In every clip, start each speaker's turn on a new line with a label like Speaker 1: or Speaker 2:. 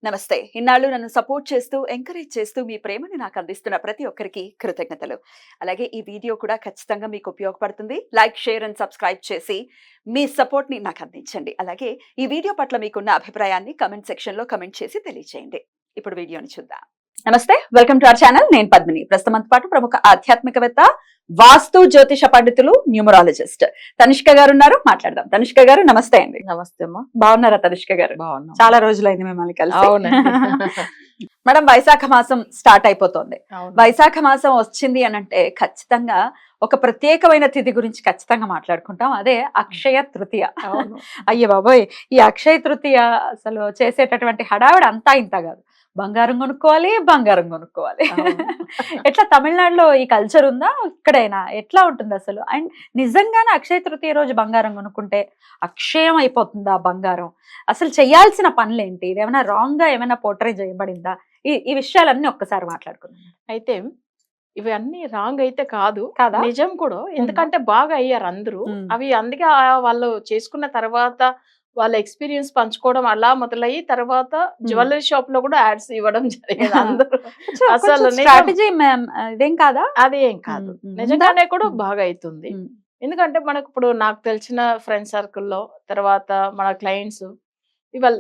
Speaker 1: నమస్తే. ఇన్నాళ్ళు నన్ను సపోర్ట్ చేస్తూ, ఎంకరేజ్ చేస్తూ మీ ప్రేమని నాకు అందిస్తున్న ప్రతి ఒక్కరికి కృతజ్ఞతలు. అలాగే ఈ వీడియో కూడా ఖచ్చితంగా మీకు ఉపయోగపడుతుంది. లైక్, షేర్ అండ్ సబ్స్క్రైబ్ చేసి మీ సపోర్ట్‌ని నాకు అందించండి. అలాగే ఈ వీడియో పట్ల మీకున్న అభిప్రాయాన్ని కామెంట్ సెక్షన్‌లో కామెంట్ చేసి తెలియజేయండి. ఇప్పుడు వీడియోని చూద్దాం. నమస్తే, వెల్కమ్ టు అవర్ ఛానల్. నేను పద్మిని. ప్రస్తుతం మనతో పాటు ప్రముఖ ఆధ్యాత్మికవేత్త, వాస్తు జ్యోతిష పండితులు, న్యూమరాలజిస్ట్ తనిష్క గారు ఉన్నారు. మాట్లాడదాం. తనిష్క గారు నమస్తే అండి.
Speaker 2: నమస్తే అమ్మా.
Speaker 1: బాగున్నారా తనిష్క గారు?
Speaker 2: బాగున్నాం.
Speaker 1: చాలా రోజులైంది మిమ్మల్ని కలిసి.
Speaker 2: అవునండి.
Speaker 1: మేడం, వైశాఖ మాసం స్టార్ట్ అయిపోతుంది.
Speaker 2: అవును.
Speaker 1: వైశాఖ మాసం వచ్చింది అని అంటే ఖచ్చితంగా ఒక ప్రత్యేకమైన తిథి గురించి ఖచ్చితంగా మాట్లాడుకుంటాం. అదే అక్షయ తృతీయ.
Speaker 2: అవును.
Speaker 1: అయ్య బాబోయ్, ఈ అక్షయ తృతీయ అసలు చేసేటటువంటి హడావిడి అంతా ఇంత కాదు. బంగారం కొనుక్కోవాలి, బంగారం కొనుక్కోవాలి.
Speaker 2: అవును.
Speaker 1: ఎట్లా తమిళనాడులో ఈ కల్చర్ ఉందా? ఇక్కడైనా ఎట్లా ఉంటుంది అసలు? అండ్ నిజంగానే అక్షయ తృతీయ రోజు బంగారం కొనుక్కుంటే అక్షయం అయిపోతుందా బంగారం? అసలు చేయాల్సిన పనులేంటి? ఇది ఏమైనా రాంగ్ గా ఏమైనా పోర్ట్రే చేయబడిందా? ఈ విషయాలన్నీ ఒక్కసారి మాట్లాడుకుందాం.
Speaker 2: అయితే ఇవన్నీ రాంగ్ అయితే కాదు,
Speaker 1: కాదా?
Speaker 2: నిజం కూడా. ఎందుకంటే బాగా అయ్యారు అందరూ. అవి అందుకే వాళ్ళు చేసుకున్న తర్వాత వాళ్ళ ఎక్స్పీరియన్స్ పంచుకోవడం అలా మొదలయ్యి తర్వాత జ్యువెలరీ షాప్ లో కూడా యాడ్స్ ఇవ్వడం జరిగింది అందరూ. అసలు
Speaker 1: స్ట్రాటజీ ఇదేం కాదా?
Speaker 2: అది ఏం కాదు, నిజంగానే కూడా బాగా అవుతుంది. ఎందుకంటే మనకు ఇప్పుడు నాకు తెలిసిన ఫ్రెండ్ సర్కిల్లో తర్వాత మన క్లయింట్స్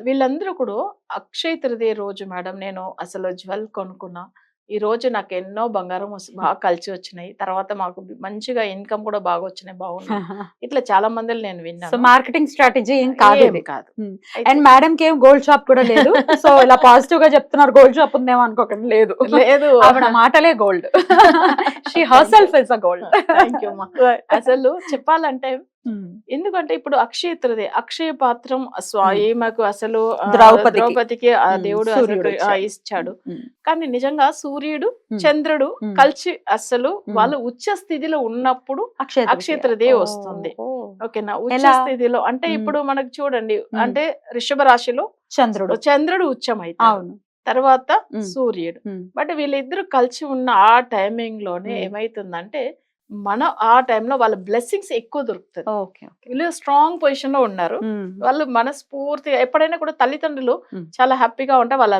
Speaker 2: వీళ్ళందరూ కూడా అక్షయ తృతీయ రోజు మేడం నేను అసలు జ్యువెల్ కొనుక్కున్నా, ఈ రోజు నాకు ఎన్నో బంగారం బాగా కలిసి వచ్చినాయి, తర్వాత మాకు మంచిగా ఇన్కమ్ కూడా బాగా వచ్చినాయి, బాగున్నాయి, ఇట్లా చాలా మందిని నేను విన్నాను.
Speaker 1: మార్కెటింగ్ స్ట్రాటజీ ఏం కాదు ఇది.
Speaker 2: కాదు.
Speaker 1: అండ్ మేడం కి ఏం గోల్డ్ షాప్ కూడా లేదు. సో ఇలా పాజిటివ్ గా చెప్తున్నారు, గోల్డ్ షాప్ ఉందేమో అనుకోకండి. లేదు
Speaker 2: లేదు,
Speaker 1: ఆవిడ మాటలే gold. She herself is a gold.
Speaker 2: Thank you అమ్మా. అసలు చెప్పాలంటే ఎందుకంటే ఇప్పుడు అక్షయ తృతీయ, అక్షయ పాత్రం ఈమెకు అసలు ద్రౌపదికి ఆ దేవుడు ఇచ్చాడు. కానీ నిజంగా సూర్యుడు చంద్రుడు కలిసి అసలు వాళ్ళు ఉచ్చ స్థితిలో ఉన్నప్పుడు అక్షయ తృతీయ వస్తుంది. ఓకేనా? ఉచ్చ స్థితిలో అంటే ఇప్పుడు మనకు చూడండి, అంటే వృషభ రాశిలో చంద్రుడు ఉచ్చం అవుతాడు, తర్వాత సూర్యుడు. బట్ వీళ్ళిద్దరు కలిసి ఉన్న ఆ టైమింగ్ లోనే ఏమైతుందంటే మన ఆ టైంలో వాళ్ళ బ్లెస్సింగ్స్ ఎక్కువ దొరుకుతుంది. వీళ్ళు స్ట్రాంగ్ పొజిషన్ లో ఉన్నారు. వాళ్ళు మనస్ఫూర్తిగా ఎప్పుడైనా కూడా తల్లిదండ్రులు చాలా హ్యాపీగా ఉంటే వాళ్ళ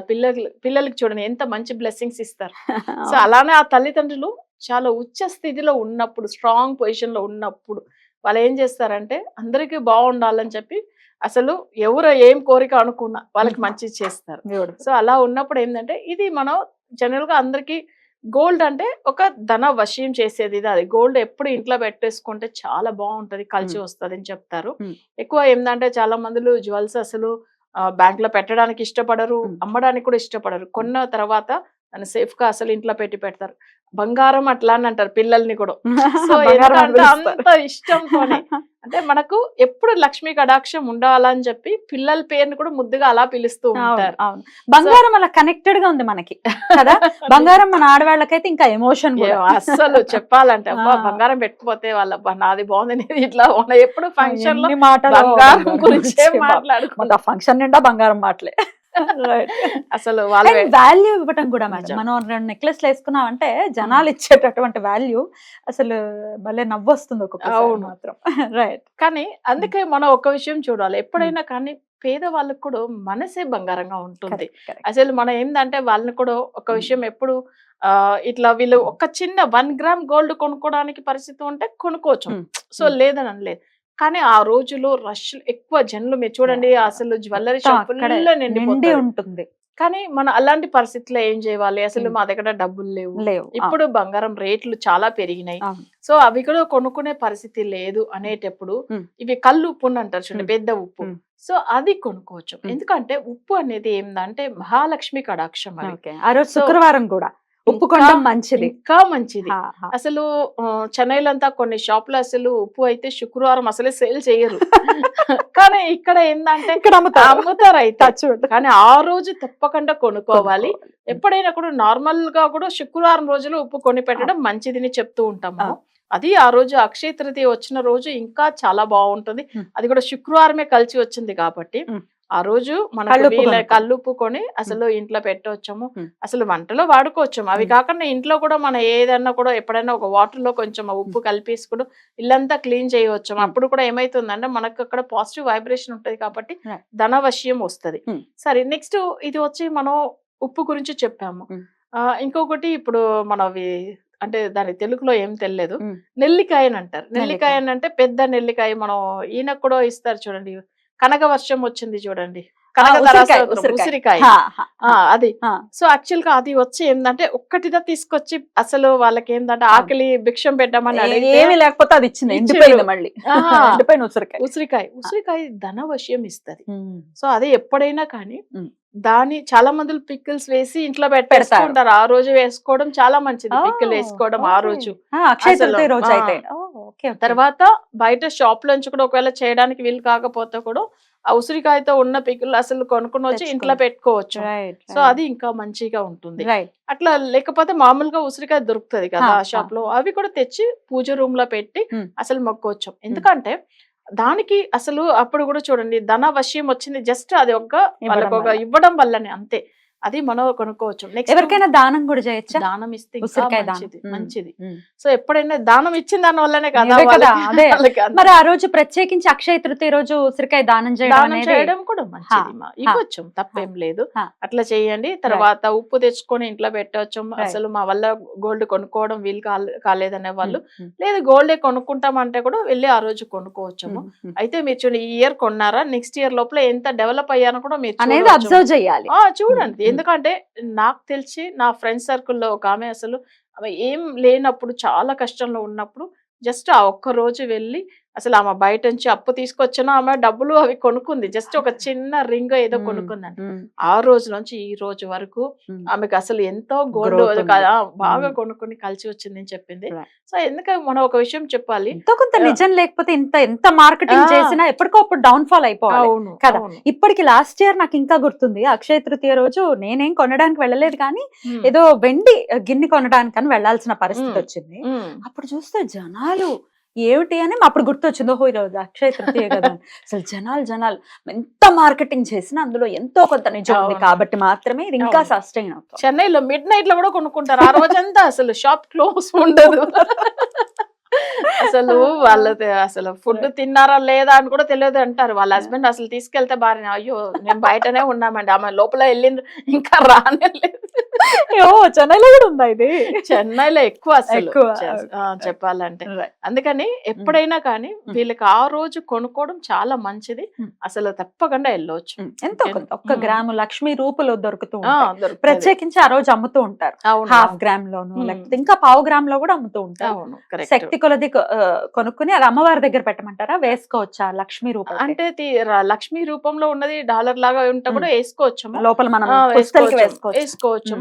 Speaker 2: పిల్లలకి చూడండి ఎంత మంచి బ్లెస్సింగ్స్ ఇస్తారు. సో అలానే ఆ తల్లిదండ్రులు చాలా ఉచ్చ స్థితిలో ఉన్నప్పుడు, స్ట్రాంగ్ పొజిషన్ లో ఉన్నప్పుడు వాళ్ళు ఏం చేస్తారంటే అందరికీ బాగుండాలని చెప్పి అసలు ఎవరు ఏం కోరిక అనుకున్నా వాళ్ళకి మంచి చేస్తారు. సో అలా ఉన్నప్పుడు ఏంటంటే ఇది మనం జనరల్ గా అందరికి గోల్డ్ అంటే ఒక ధన వశయం చేసేది. అది గోల్డ్ ఎప్పుడు ఇంట్లో పెట్టేసుకుంటే చాలా బాగుంటది, కలిసి వస్తుంది అని చెప్తారు. ఎక్కువ ఏంటంటే చాలా మందిలు జ్యువెల్స్ అసలు బ్యాంక్ లో పెట్టడానికి ఇష్టపడరు, అమ్మడానికి కూడా ఇష్టపడరు. కొన్న తర్వాత దాన్ని సేఫ్ గా అసలు ఇంట్లో పెడతారు. బంగారం అట్లా అని అంటారు పిల్లల్ని కూడా. సో ఎందుకంటే అంత ఇష్టంతోనే అంటే మనకు ఎప్పుడు లక్ష్మీ కటాక్షం ఉండాలని చెప్పి పిల్లల పేరుని కూడా ముద్దుగా అలా పిలుస్తూ ఉంటారు.
Speaker 1: బంగారం అలా కనెక్టెడ్ గా ఉంది మనకి కదా. బంగారం మన ఆడవాళ్ళకైతే ఇంకా ఎమోషన్
Speaker 2: అస్సలు చెప్పాలంటే అబ్బా బంగారం పెట్టకపోతే వాళ్ళ నాది బాగుంది ఇట్లా ఎప్పుడు ఫంక్షన్ లో బంగారం గురించే మాట్లాడుకుంటా.
Speaker 1: ఫంక్షన్ నిండా బంగారం మాటలే.
Speaker 2: అసలు
Speaker 1: వాల్యూ ఇవ్వటం కూడా మేడం, మనం 2 నెక్లెస్లు వేసుకున్నామంటే జనాలు ఇచ్చేటటువంటి వాల్యూ అసలు భలే నవ్వొస్తుంది ఒక్కొక్కసారి మాత్రం. రైట్.
Speaker 2: కానీ అందుకే మనం ఒక విషయం చూడాలి, ఎప్పుడైనా కానీ పేదవాళ్ళకు కూడా మనసే బంగారంగా ఉంటుంది. అసలు మనం ఏంటంటే వాళ్ళని కూడా ఒక విషయం ఎప్పుడు ఇట్లా వీళ్ళు ఒక చిన్న 1 గ్రామ్ గోల్డ్ కొనుక్కోవడానికి పరిస్థితి ఉంటే కొనుక్కోవచ్చు. సో లేదని అనలేదు, కానీ ఆ రోజులో రష్ ఎక్కువ జనులు మీరు చూడండి అసలు జ్యువెలరీ షాప్ నిండి ఉంటుంది. కానీ మన అలాంటి పరిస్థితుల్లో ఏం చేయాలి, అసలు మా దగ్గర డబ్బులు లేవు, ఇప్పుడు బంగారం రేట్లు చాలా పెరిగినాయి, సో అవి కూడా కొనుక్కునే పరిస్థితి లేదు అనేటప్పుడు ఇవి కళ్ళు ఉప్పు అంటారు చూడండి, పెద్ద ఉప్పు. సో అది కొనుక్కోవచ్చు. ఎందుకంటే ఉప్పు అనేది ఏంటంటే మహాలక్ష్మి కటాక్షం.
Speaker 1: శుక్రవారం కూడా ఉప్పు కొనడం మంచిది,
Speaker 2: ఇంకా మంచిది. అసలు చెన్నైలంతా కొన్ని షాపులు అసలు ఉప్పు అయితే శుక్రవారం అసలే సేల్ చేయరు. కానీ ఇక్కడ ఏంటంటే అమ్ముతారు అయితే, కానీ ఆ రోజు తప్పకుండా కొనుక్కోవాలి. ఎప్పుడైనా కూడా నార్మల్ గా కూడా శుక్రవారం రోజులు ఉప్పు కొని పెట్టడం మంచిదని చెప్తూ ఉంటాము. అది ఆ రోజు అక్షయ తృతీయ వచ్చిన రోజు ఇంకా చాలా బాగుంటుంది. అది కూడా శుక్రవారమే కలిసి వచ్చింది కాబట్టి ఆ రోజు మనకు
Speaker 1: కల్లుప్పు కొనుక్కొని.
Speaker 2: కల్లుప్పు కొని అసలు ఇంట్లో పెట్టవచ్చము.
Speaker 1: ఉమ్.
Speaker 2: అసలు వంటలో వాడుకోవచ్చము. అవి
Speaker 1: ఉమ్.
Speaker 2: కాకుండా ఇంట్లో కూడా మనం ఏదన్నా కూడా ఎప్పుడైనా ఒక వాటర్ లో కొంచెం ఆ ఉప్పు కలిపేసుకుని ఇల్లంతా క్లీన్ చేయవచ్చు.
Speaker 1: ఉమ్.
Speaker 2: అప్పుడు కూడా ఏమైతుందంటే మనకు అక్కడ పాజిటివ్ వైబ్రేషన్ ఉంటది కాబట్టి
Speaker 1: Right.
Speaker 2: ధనవశ్యం వస్తది.
Speaker 1: ఉమ్.
Speaker 2: సరే, నెక్స్ట్ ఇది వచ్చి మనం ఉప్పు గురించి చెప్పాము.
Speaker 1: ఉమ్.
Speaker 2: ఇంకొకటి ఇప్పుడు మనవి అంటే దాని తెలుగులో ఏం తెలియదు.
Speaker 1: ఉమ్.
Speaker 2: నెల్లికాయ అని అంటారు.
Speaker 1: నెల్లికాయ.
Speaker 2: నెల్లికాయ అంటే పెద్ద నెల్లికాయ. మనం ఈయనకు కూడా ఇస్తారు చూడండి. కనక వర్షం వచ్చింది చూడండి. కనకధార
Speaker 1: ఉసిరికాయ,
Speaker 2: స్తోత్రం,
Speaker 1: ఉసిరికాయ.
Speaker 2: ఉసిరికాయ.
Speaker 1: హా, హా,
Speaker 2: అది.
Speaker 1: హా.
Speaker 2: సో యాక్చువల్ గా అది వచ్చి ఏంటంటే ఒక్కటిదా తీసుకొచ్చి అసలు వాళ్ళకి ఏంటంటే ఆకలి భిక్షం పెట్టమని అడిగితే
Speaker 1: ఏమి లేకపోతే అది ఇచ్చింది
Speaker 2: ఇచ్చాడు.
Speaker 1: ఎండిపోయింది మళ్ళీ.
Speaker 2: ఆహా.
Speaker 1: ఎండిపోయిన ఉసిరికాయ.
Speaker 2: ఉసిరికాయ ధనవశ్యం ఇస్తది.
Speaker 1: ఉమ్.
Speaker 2: సో అదే ఎప్పుడైనా కానీ
Speaker 1: ఉమ్.
Speaker 2: దాని చాలా మంది పికిల్స్ వేసి ఇంట్లో
Speaker 1: పెడతారు.
Speaker 2: పెట్టేసుకుంటారు. ఆ రోజు వేసుకోవడం చాలా మంచిది.
Speaker 1: ఓ,
Speaker 2: పికిల్ వేసుకోవడం ఆ
Speaker 1: ఓకే.
Speaker 2: రోజు.
Speaker 1: అక్షయ
Speaker 2: అసలు,
Speaker 1: తృతీయ రోజు
Speaker 2: ఆ.
Speaker 1: అయితే. ఓ, ఓకే, ఓకే.
Speaker 2: తర్వాత బయట షాప్ లోంచి కూడా ఒకవేళ చేయడానికి వీలు కాకపోతే కూడా ఆ ఉసిరికాయతో ఉన్న పికిల్ అసలు కొనుక్కొని వచ్చి ఇంట్లో
Speaker 1: తెచ్చుకోండి.
Speaker 2: పెట్టుకోవచ్చు.
Speaker 1: రైట్,
Speaker 2: సో అది ఇంకా మంచిగా ఉంటుంది.
Speaker 1: రైట్.
Speaker 2: అట్లా లేకపోతే మామూలుగా ఉసిరికాయ దొరుకుతది కదా
Speaker 1: హా,
Speaker 2: ఆ షాప్ లో.
Speaker 1: హా.
Speaker 2: అవి కూడా తెచ్చి పూజ రూమ్ లో పెట్టి
Speaker 1: ఉమ్.
Speaker 2: అసలు మొక్కోవచ్చు. ఎందుకంటే దానికి అసలు అప్పుడు కూడా చూడండి ధనవశ్యం వచ్చింది జస్ట్ అది వాళ్ళకి ఒక ఇవ్వడం వల్లనే, అంతే. అది మనం కొనుక్కోవచ్చు. నెక్స్ట్
Speaker 1: ఎవరికైనా దానం కూడా చేయొచ్చా?
Speaker 2: దానం ఇస్తే ఇంకా
Speaker 1: ఉసిరికాయ దానం.
Speaker 2: మంచిది.
Speaker 1: ఉమ్.
Speaker 2: మంచిది.
Speaker 1: ఉమ్.
Speaker 2: సో ఎప్పుడైనా దానం ఇచ్చిన దాని వల్లనే కదా
Speaker 1: ఇవే కదా,
Speaker 2: వాళ్ళకి-
Speaker 1: అదే.
Speaker 2: వాళ్ళకి అంత
Speaker 1: మరి ఆ రోజు ప్రత్యేకించి అక్షయ తృతీయ రోజు ఉసిరికాయ దానం చేయడం
Speaker 2: దానం
Speaker 1: అనేది
Speaker 2: చేయడం కూడా మంచిది.
Speaker 1: హా,
Speaker 2: ఇవ్వచ్చు, తప్పేం లేదు.
Speaker 1: హా.
Speaker 2: అట్లా చేయండి. తర్వాత ఉప్పు తెచ్చుకొని ఇంట్లో పెట్టవచ్చు. అసలు మా వల్ల గోల్డ్ కొనుక్కోవడం వీలు కాలేదనే వాళ్ళు,
Speaker 1: ఉమ్.
Speaker 2: లేదు గోల్డే కొనుక్కుంటామంటే కూడా వెళ్ళి ఆ రోజు కొనుక్కోవచ్చు.
Speaker 1: ఉమ్. ఉమ్.
Speaker 2: అయితే మీరు చూడండి, ఈ ఇయర్ కొన్నారా, నెక్స్ట్ ఇయర్ లోపల ఎంత డెవలప్ అయ్యానో కూడా మీరు
Speaker 1: అనేది
Speaker 2: చూడొచ్చు.
Speaker 1: అబ్జర్వ్ చేయాలి.
Speaker 2: చూడండి.
Speaker 1: ఉమ్.
Speaker 2: ఎందుకంటే నాకు తెలిసి నా ఫ్రెండ్ సర్కిల్లో ఒక ఆమె అసలు ఆమె ఏం లేనప్పుడు, చాలా కష్టంలో ఉన్నప్పుడు జస్ట్ ఆ ఒక్క రోజు వెళ్ళి అసలు ఆమె బయట నుంచి అప్పు తీసుకొచ్చినా ఆమె డబ్బులు అవి కొనుక్కుంది. జస్ట్ ఒక చిన్న రింగ్ ఏదో కొనుక్కుందండి.
Speaker 1: ఉమ్.
Speaker 2: ఆ రోజు నుంచి ఈ రోజు వరకు
Speaker 1: ఉమ్.
Speaker 2: ఆమెకు అసలు ఎంతో గోల్డ్
Speaker 1: Growth ఉంది.
Speaker 2: బాగా
Speaker 1: ఉమ్.
Speaker 2: కొనుక్కొని కలిసి వచ్చింది అని చెప్పింది.
Speaker 1: Right.
Speaker 2: సో ఎందుకంటే మనం ఒక విషయం చెప్పాలి.
Speaker 1: ఎంతో కొంత నిజం లేకపోతే ఎంత మార్కెటింగ్
Speaker 2: ఆ.
Speaker 1: చేసినా ఎప్పటికప్పుడు డౌన్ ఫాల్ అయిపోవాలి
Speaker 2: అవును
Speaker 1: కదా.
Speaker 2: అవును.
Speaker 1: ఇప్పటికి లాస్ట్ ఇయర్ నాకు ఇంకా గుర్తుంది, అక్షయ తృతీయ రోజు నేనేం కొనడానికి వెళ్ళలేదు కానీ
Speaker 2: ఉమ్.
Speaker 1: ఏదో వెండి గిన్నె కొనడానికని వెళ్ళాల్సిన పరిస్థితి
Speaker 2: ఉమ్.
Speaker 1: వచ్చింది.
Speaker 2: ఉమ్.
Speaker 1: అప్పుడు చూస్తే జనాలు ఏమిటి అని అప్పుడు గుర్తొచ్చింది, ఓహో ఈరోజు అక్షయ తృతీయ కదా అని. అసలు జనాలు ఎంత మార్కెటింగ్ చేసినా అందులో ఎంతో కొంత నిజం ఉంది
Speaker 2: అవును.
Speaker 1: కాబట్టి మాత్రమే ఇది ఇంకా
Speaker 2: అవును.
Speaker 1: సస్టైన్ అవుతుంది.
Speaker 2: చెన్నైలో మిడ్ నైట్ లో కూడా కొనుక్కుంటారు. ఆ రోజంతా అసలు షాప్ క్లోజ్ ఉండదు. అసలు వాళ్ళు అసలు ఫుడ్ తిన్నారా లేదా అని కూడా తెలియదు అంటారు. వాళ్ళ హస్బెండ్ అసలు తీసుకెళ్తే భార్య, అయ్యో మేము బయటనే ఉన్నామండి, ఆమె లోపల వెళ్ళింది ఇంకా రానే లేదు.
Speaker 1: చెన్నైలో కూడా ఉందా ఇది?
Speaker 2: చెన్నైలో ఎక్కువ అసలు
Speaker 1: ఎక్కువ.
Speaker 2: చెప్పాలంటే.
Speaker 1: Right.
Speaker 2: అందుకని ఎప్పుడైనా కానీ వీళ్ళకి ఆ రోజు కొనుక్కోవడం చాలా మంచిది. అసలు తప్పకుండా వెళ్ళవచ్చు.
Speaker 1: ఎంతో కొంత 1 గ్రాము లక్ష్మీ రూపులో దొరుకుతూ ఉంటాయి.
Speaker 2: దొరుకుతది.
Speaker 1: ప్రత్యేకించి ఆ రోజు అమ్ముతూ ఉంటారు.
Speaker 2: అవును,
Speaker 1: హాఫ్
Speaker 2: అవును.
Speaker 1: గ్రామ్ లోను లేకపోతే ఇంకా పావు గ్రామ్ లో కూడా అమ్ముతూ ఉంటారు.
Speaker 2: అవును, correct.
Speaker 1: శక్తి కొలది కొనుక్కుని అది అమ్మవారి దగ్గర పెట్టమంటారా, వేసుకోవచ్చా లక్ష్మీ రూపం
Speaker 2: అంటే లక్ష్మీ రూపంలో ఉన్నది డాలర్ లాగా ఉంటే కూడా వేసుకోవచ్చు.
Speaker 1: లోపల మనం పుస్తకాలకి వేసుకోవచ్చు.
Speaker 2: వేసుకోవచ్చు.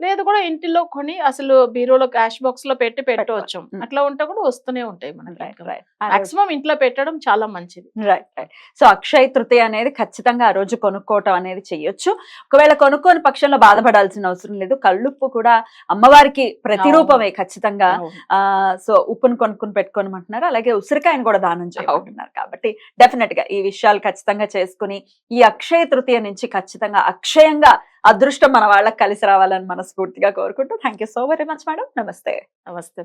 Speaker 2: లేదు కూడా ఇంటిలో కొని అసలు బీరోలో క్యాష్ బాక్స్ లో పెట్టవచ్చు. అట్లా ఉంటే కూడా వస్తూనే ఉంటాయి మనకి. మాక్సిమం ఇంట్లో పెట్టడం చాలా మంచిది.
Speaker 1: రైట్. సో అక్షయ తృతీయ అనేది ఖచ్చితంగా ఆ రోజు కొనుక్కోవటం అనేది చెయ్యొచ్చు. ఒకవేళ కొనుక్కోని పక్షంలో బాధపడాల్సిన అవసరం లేదు. కళ్ళుప్పు కూడా అమ్మవారికి ప్రతిరూపమే ఖచ్చితంగా. సో ఉప్పును కొనుక్కుని పెట్టుకోమంటున్నారు, అలాగే ఉసిరికాయను కూడా దానం చేయమంటున్నారు. కాబట్టి డెఫినెట్ గా ఈ విషయాలు ఖచ్చితంగా చేసుకుని ఈ అక్షయ తృతీయ నుంచి ఖచ్చితంగా అక్షయంగా అదృష్టం మన వాళ్ళకి కలిసి రావాలని మనస్ఫూర్తిగా కోరుకుంటూ thank you so very much madam. నమస్తే.
Speaker 2: నమస్తే.